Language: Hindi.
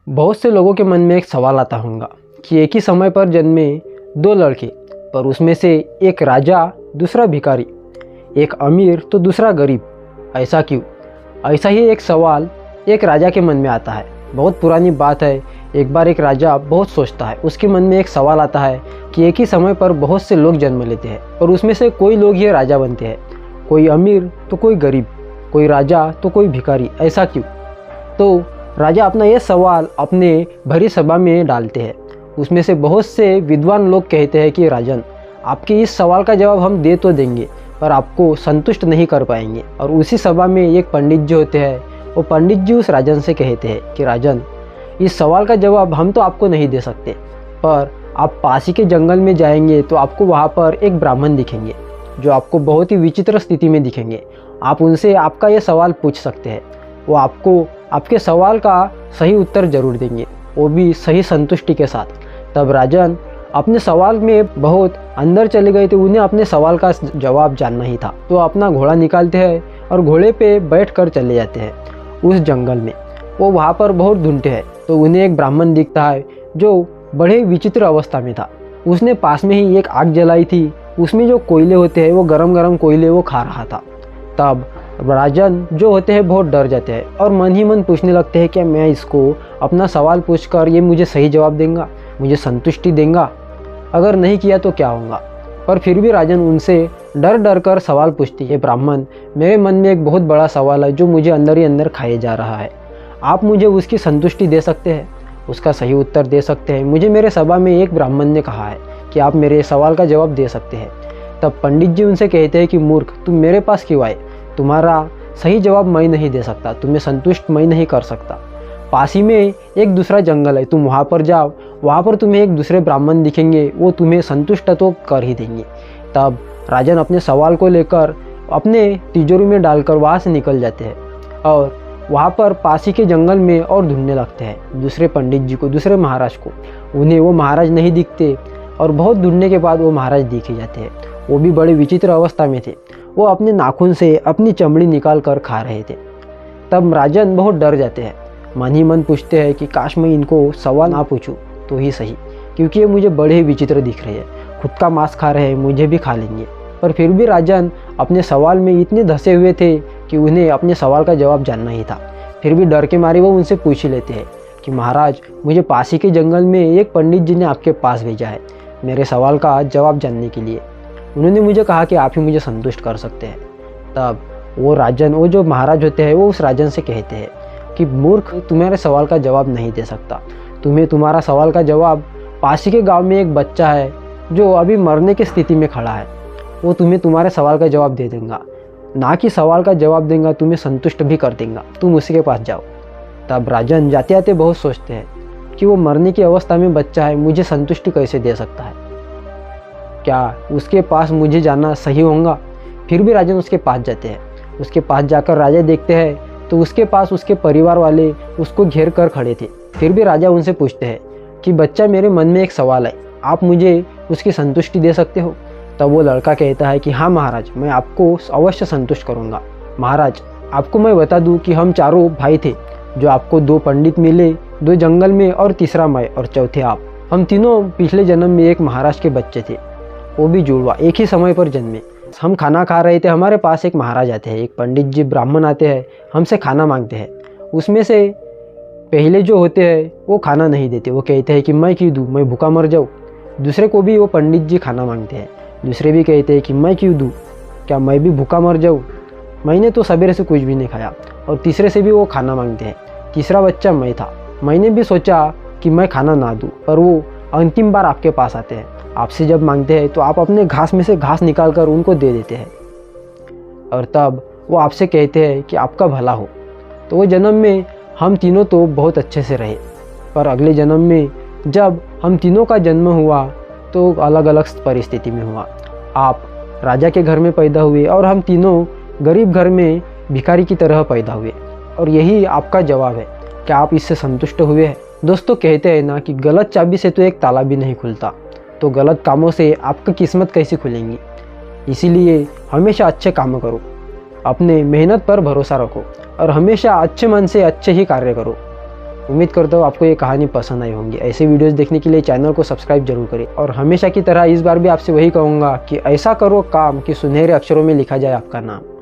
बहुत से लोगों के मन में एक सवाल आता होगा कि एक ही समय पर जन्मे दो लड़के, पर उसमें से एक राजा दूसरा भिखारी, एक अमीर तो दूसरा गरीब, ऐसा क्यों? ऐसा ही एक सवाल एक राजा के मन में आता है। बहुत पुरानी बात है। एक बार एक राजा बहुत सोचता है, उसके मन में एक सवाल आता है कि एक ही समय पर बहुत से लोग जन्म लेते हैं, पर उसमें से कोई लोग ही राजा बनते हैं, कोई अमीर तो कोई गरीब, कोई राजा तो कोई भिखारी, ऐसा क्यों? तो राजा अपना ये सवाल अपने भरी सभा में डालते हैं। उसमें से बहुत से विद्वान लोग कहते हैं कि राजन, आपके इस सवाल का जवाब हम दे तो देंगे, पर आपको संतुष्ट नहीं कर पाएंगे। और उसी सभा में एक पंडित जी होते हैं, वो पंडित जी उस राजन से कहते हैं कि राजन, इस सवाल का जवाब हम तो आपको नहीं दे सकते, पर आप पास ही के जंगल में जाएंगे तो आपको वहाँ पर एक ब्राह्मण दिखेंगे जो आपको बहुत ही विचित्र स्थिति में दिखेंगे। आप उनसे आपका ये सवाल पूछ सकते हैं, वो आपको आपके सवाल का सही उत्तर जरूर देंगे, वो भी सही संतुष्टि के साथ। तब राजन अपने सवाल में बहुत अंदर चले गए थे, उन्हें अपने सवाल का जवाब जानना ही था। तो अपना घोड़ा निकालते हैं और घोड़े पे बैठ कर चले जाते हैं उस जंगल में। वो वहाँ पर बहुत ढूंढते हैं तो उन्हें एक ब्राह्मण दिखता है जो बड़े विचित्र अवस्था में था। उसने पास में ही एक आग जलाई थी, उसमें जो कोयले होते हैं वो गरम गरम कोयले वो खा रहा था। तब राजन जो होते हैं बहुत डर जाते हैं और मन ही मन पूछने लगते हैं कि मैं इसको अपना सवाल पूछकर ये मुझे सही जवाब देगा, मुझे संतुष्टि देगा, अगर नहीं किया तो क्या होगा। पर फिर भी राजन उनसे डर डर कर सवाल पूछती है, ब्राह्मण, मेरे मन में एक बहुत बड़ा सवाल है जो मुझे अंदर ही अंदर खाए जा रहा है, आप मुझे उसकी संतुष्टि दे सकते हैं, उसका सही उत्तर दे सकते हैं? मुझे मेरे सभा में एक ब्राह्मण ने कहा है कि आप मेरे सवाल का जवाब दे सकते हैं। तब पंडित जी उनसे कहते हैं कि मूर्ख, तुम मेरे पास क्यों आए? तुम्हारा सही जवाब मैं नहीं दे सकता, तुम्हें संतुष्ट मैं नहीं कर सकता। पास ही में एक दूसरा जंगल है, तुम वहाँ पर जाओ, वहाँ पर तुम्हें एक दूसरे ब्राह्मण दिखेंगे, वो तुम्हें संतुष्ट तो कर ही देंगे। तब राजन अपने सवाल को लेकर अपने तिजोरी में डालकर वहाँ से निकल जाते हैं और वहाँ पर पास ही के जंगल में और ढूंढने लगते हैं दूसरे पंडित जी को, दूसरे महाराज को। उन्हें वो महाराज नहीं दिखते और बहुत ढूंढने के बाद वो महाराज दिखे जाते हैं। वो भी बड़े विचित्र अवस्था में थे, वो अपने नाखून से अपनी चमड़ी निकाल कर खा रहे थे। तब राजन बहुत डर जाते हैं, मन ही मन पूछते हैं कि काश मैं इनको सवाल ना पूछूं तो ही सही, क्योंकि ये मुझे बड़े ही विचित्र दिख रहे हैं, खुद का मांस खा रहे हैं, मुझे भी खा लेंगे। पर फिर भी राजन अपने सवाल में इतने धंसे हुए थे कि उन्हें अपने सवाल का जवाब जानना ही था। फिर भी डर के मारे वो उनसे पूछ ही लेते हैं कि महाराज, मुझे पास ही के जंगल में एक पंडित जी ने आपके पास भेजा है मेरे सवाल का जवाब जानने के लिए। उन्होंने मुझे कहा कि आप ही मुझे संतुष्ट कर सकते हैं। तब वो राजन, वो जो महाराज होते हैं, वो उस राजन से कहते हैं कि मूर्ख, तुम्हारे सवाल का जवाब नहीं दे सकता, तुम्हें तुम्हारा सवाल का जवाब पास ही के गाँव में एक बच्चा है जो अभी मरने की स्थिति में खड़ा है, वो तुम्हें तुम्हारे सवाल का जवाब दे देगा, ना कि सवाल का जवाब देगा, तुम्हें संतुष्ट भी कर देगा, तुम उसी के पास जाओ। तब राजन जाते जाते बहुत सोचते हैं कि वो मरने की अवस्था में बच्चा है, मुझे संतुष्टि कैसे दे सकता है, क्या उसके पास मुझे जाना सही होगा? फिर भी राजन उसके पास जाते हैं। उसके पास जाकर राजा देखते हैं तो उसके पास उसके परिवार वाले उसको घेर कर खड़े थे। फिर भी राजा उनसे पूछते हैं कि बच्चा, मेरे मन में एक सवाल है, आप मुझे उसकी संतुष्टि दे सकते हो? तब वो लड़का कहता है कि हाँ महाराज, मैं आपको अवश्य संतुष्ट करूँगा। महाराज, आपको मैं बता दूँ कि हम चारों भाई थे, जो आपको दो पंडित मिले, दो जंगल में और तीसरा मैं और चौथे आप। हम तीनों पिछले जन्म में एक महाराज के बच्चे थे, वो भी जुड़वा, एक ही समय पर जन्मे। हम खाना खा रहे थे, हमारे पास एक महाराज आते हैं, एक पंडित जी ब्राह्मण आते हैं, हमसे खाना मांगते हैं। उसमें से पहले जो होते हैं वो खाना नहीं देते, वो कहते हैं कि मैं क्यों दूँ, मैं भूखा मर जाऊँ। दूसरे को भी वो पंडित जी खाना मांगते हैं, दूसरे भी कहते हैं कि मैं क्यों दूँ, क्या मैं भी भूखा मर जाऊँ, मैंने तो सवेरे से कुछ भी नहीं खाया। और तीसरे से भी वो खाना मांगते हैं, तीसरा बच्चा मैं था, मैंने भी सोचा कि मैं खाना ना दूँ, पर वो अंतिम बार आपके पास आते हैं। आपसे जब मांगते हैं तो आप अपने घास में से घास निकाल कर उनको दे देते हैं और तब वो आपसे कहते हैं कि आपका भला हो। तो वो जन्म में हम तीनों तो बहुत अच्छे से रहे, पर अगले जन्म में जब हम तीनों का जन्म हुआ तो अलग अलग परिस्थिति में हुआ। आप राजा के घर में पैदा हुए और हम तीनों गरीब घर में भिखारी की तरह पैदा हुए, और यही आपका जवाब है। क्या आप इससे संतुष्ट हुए हैं? दोस्तों, कहते हैं ना कि गलत चाबी से तो एक ताला भी नहीं खुलता, तो गलत कामों से आपकी किस्मत कैसी खुलेंगी? इसीलिए हमेशा अच्छे काम करो, अपने मेहनत पर भरोसा रखो और हमेशा अच्छे मन से अच्छे ही कार्य करो। उम्मीद करता हूँ आपको ये कहानी पसंद आई होंगी। ऐसे वीडियोस देखने के लिए चैनल को सब्सक्राइब जरूर करें और हमेशा की तरह इस बार भी आपसे वही कहूँगा कि ऐसा करो काम कि सुनहरे अक्षरों में लिखा जाए आपका नाम।